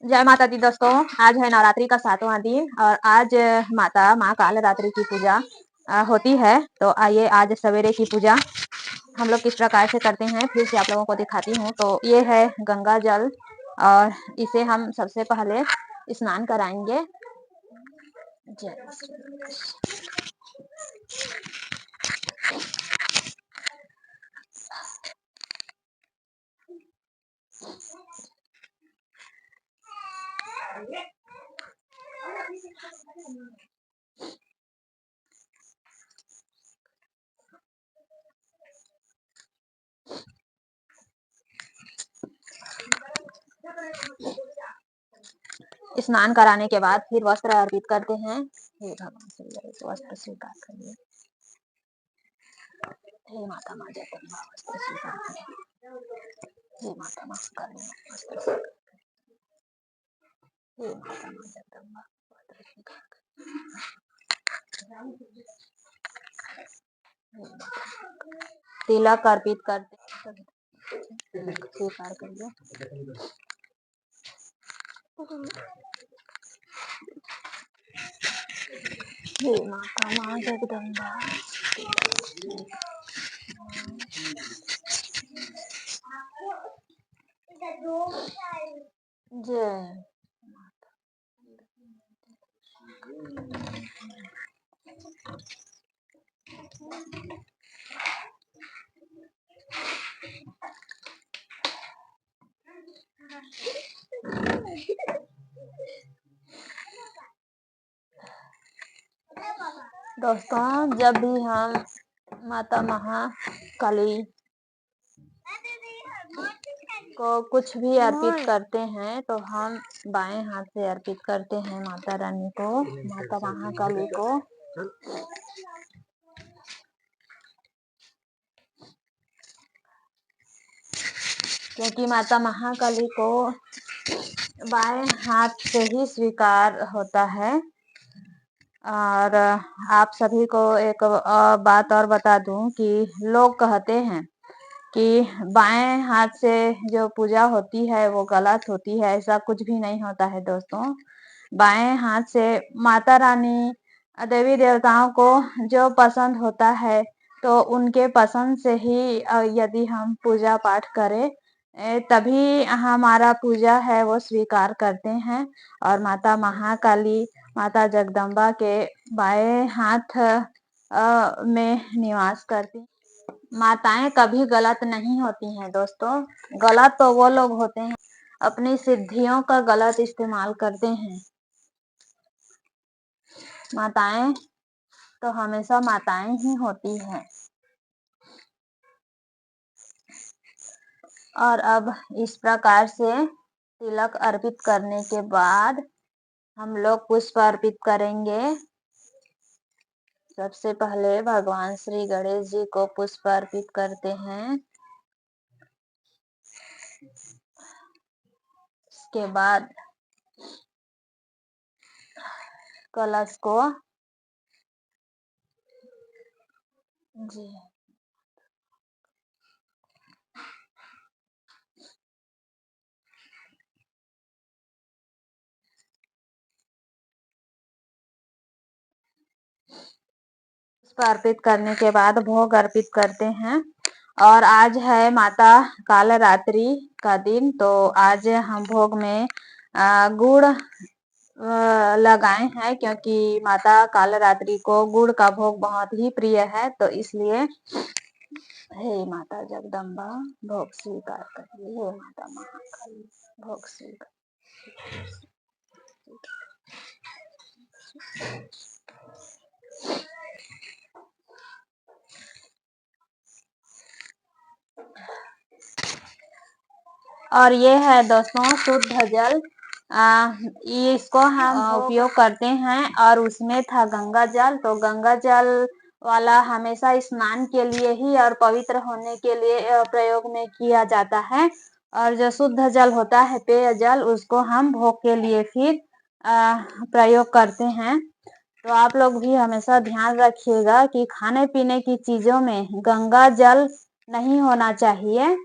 जय माता दी दोस्तों। आज है नवरात्रि का 7वां दिन और आज माता माँ कालरात्रि की पूजा होती है। तो आइए आज सवेरे की पूजा हम लोग किस प्रकार से करते हैं फिर से आप लोगों को दिखाती हूँ। तो ये है गंगा जल और इसे हम सबसे पहले स्नान कराएंगे। जय स्नान कराने के बाद फिर वस्त्र अर्पित करते हैं। हे भगवान श्री गणेश वस्त्र स्वीकार करिए। हे माता माँ जगदम्बा वस्त्र स्वीकार करिए। हे माता माँ काली वस्त्र स्वीकार करिए। हे माता माँ जगदम्बा वस्त्र स्वीकार करिए। तिलक अर्पित करते तिलक स्वीकार करिए। हे माता माँ जगदम्बा जय दोस्तों, जब भी हम माता महाकाली को कुछ भी अर्पित करते हैं तो हम बाएं हाथ से अर्पित करते हैं माता रानी को, माता महाकाली को। क्योंकि माता महाकाली को बाएं हाथ से ही स्वीकार होता है। और आप सभी को एक बात और बता दूं कि लोग कहते हैं कि बाएं हाथ से जो पूजा होती है वो गलत होती है। ऐसा कुछ भी नहीं होता है दोस्तों। बाएं हाथ से माता रानी देवी देवताओं को जो पसंद होता है तो उनके पसंद से ही यदि हम पूजा पाठ करें तभी हमारा पूजा है वो स्वीकार करते हैं। और माता महाकाली माता जगदम्बा के बाएं हाथ में निवास करती। माताएं कभी गलत नहीं होती हैं दोस्तों। गलत तो वो लोग होते हैं अपनी सिद्धियों का गलत इस्तेमाल करते हैं। माताएं तो हमेशा माताएं ही होती हैं। और अब इस प्रकार से तिलक अर्पित करने के बाद हम लोग पुष्प अर्पित करेंगे। सबसे पहले भगवान श्री गणेश जी को पुष्प अर्पित करते हैं। इसके बाद कलश को जी पुष्प अर्पित करने के बाद भोग अर्पित करते हैं। और आज है माता कालरात्रि का दिन, तो आज हम भोग में गुड़ लगाए हैं क्योंकि माता कालरात्रि को गुड़ का भोग बहुत ही प्रिय है। तो इसलिए हे माता जगदम्बा भोग स्वीकार करिए। हे माता महाकाली भोग स्वीकार। और ये है दोस्तों शुद्ध जल। इसको हम उपयोग करते हैं। और उसमें था गंगा जल, तो गंगा जल वाला हमेशा स्नान के लिए ही और पवित्र होने के लिए प्रयोग में किया जाता है। और जो शुद्ध जल होता है पेय जल, उसको हम भोग के लिए फिर प्रयोग करते हैं। तो आप लोग भी हमेशा ध्यान रखिएगा कि खाने पीने की चीजों में गंगा जल नहीं होना चाहिए।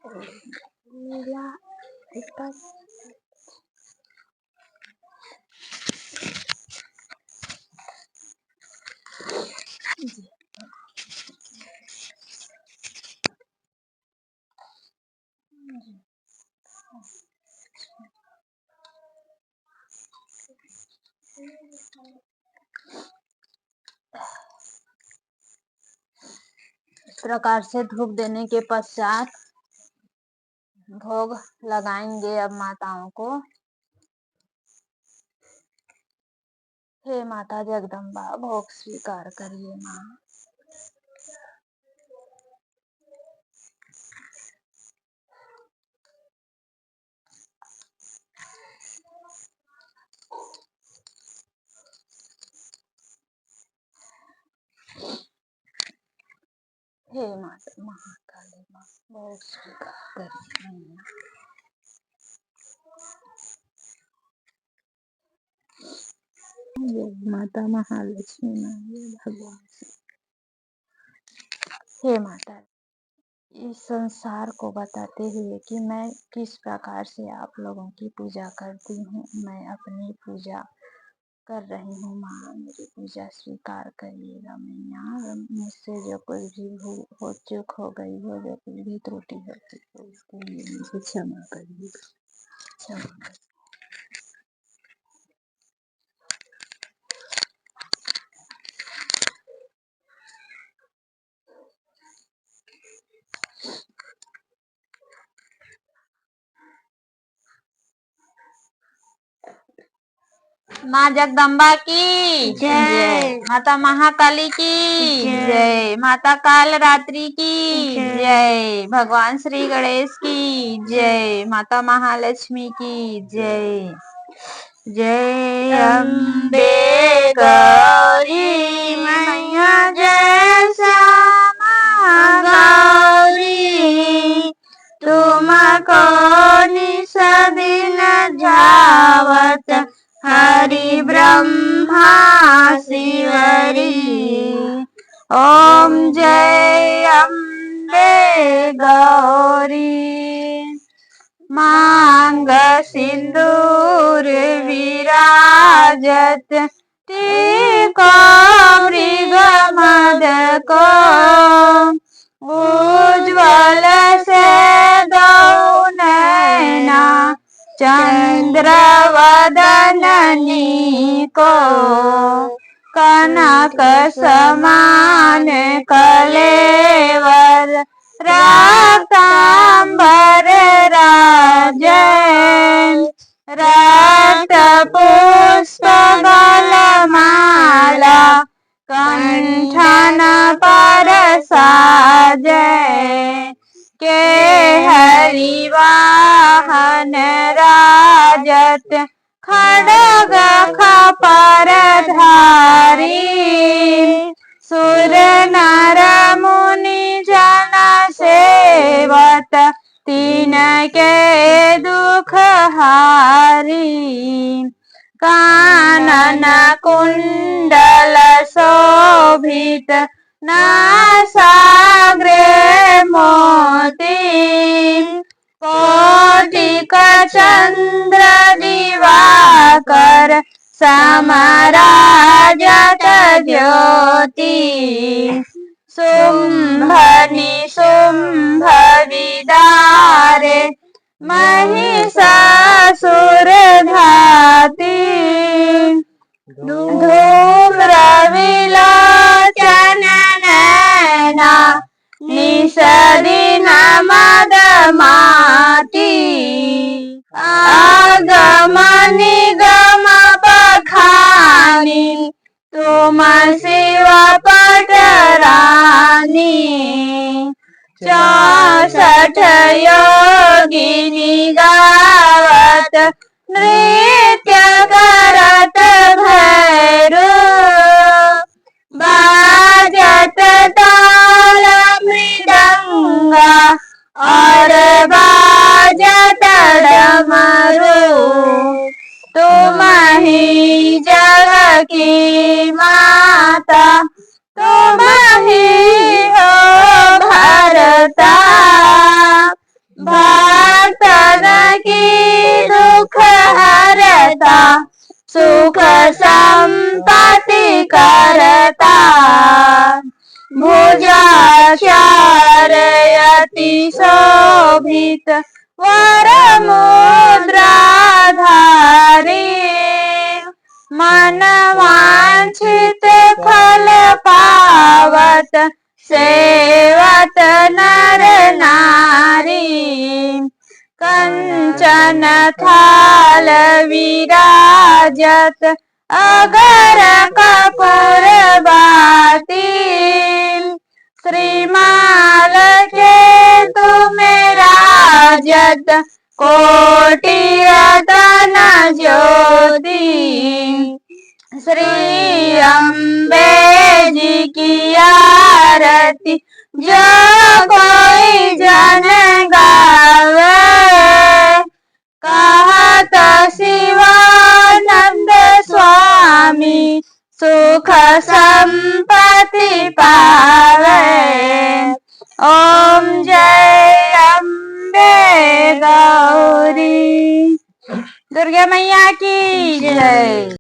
लीला इसका इस प्रकार से धूप देने के पश्चात भोग लगाएंगे अब माताओं को। हे माता जगदम्बा भोग स्वीकार करिए माँ। हे माता महाकाली माँ भोग स्वीकार करिए। माता महालक्ष्मी माँ भगवान हे माता इस संसार को बताते हुए कि मैं किस प्रकार से आप लोगों की पूजा करती हूँ। मैं अपनी पूजा कर रही हूँ माँ, मेरी पूजा स्वीकार करिएगा। मैया मुझसे जो कोई भी भूल हो चूक हो गई हो, जो कोई भी त्रुटि हो तो उसके लिए मुझे क्षमा करिएगा, क्षमा। माँ जगदम्बा की जय, माता महाकाली की जय, माता काल रात्रि की जय, भगवान श्री गणेश की जय, माता महालक्ष्मी की जय। जय अम्बे गौरी मैया जय श्यामा गौरी, तुमको निस दिन जावत हरि ब्रह्मा शिवरी। ओम जय अम्बे गौरी, मांग सिंदूर विराजत, टीको मृग मद को, उज्ज्वल से दो नैना चंद्र वदननी को, कनक समान कलेवर रक्तांबर राजन, रक्त पुष्प गलमाला कंठन पर साजय, के हरिवाहन राजत खड्ग खपर धारी, सुर नर मुनि जन सेवत तिनके दुख हारी, कानन कुंडल शोभित नासाग्रे मोती, कोटिक चंद्र दिवाकर समराजत ज्योति, शुंभ निशुंभ विदारे महिषासुर घाती, धूम्र विलोचन नैना निषदिन मद माती, आगम निगम बखानी तुम शिव पटरानी, 64 योगिनी गावत नृत्य करत भैरू, बाजत ताल मृदंगा और बाजत डमरू, तुम ही जग की माता, तुम ही हो भरता, सुख संपत्ति करता भुजाक्षरयति शोभित वर मुद्राधारी मन वांछित फल पावत सेवत नर नारी कंचन थाल विराजत अगर कपूर बाती श्रीमाल के तुम राजत कोटि रतन ज्योति श्री अम्बे जी की आरती जो कोई जन गावे कहत शिवानंद स्वामी सुख संपत्ति पावे। ओम जय अम्बे गौरी। दुर्गा मैया की जय।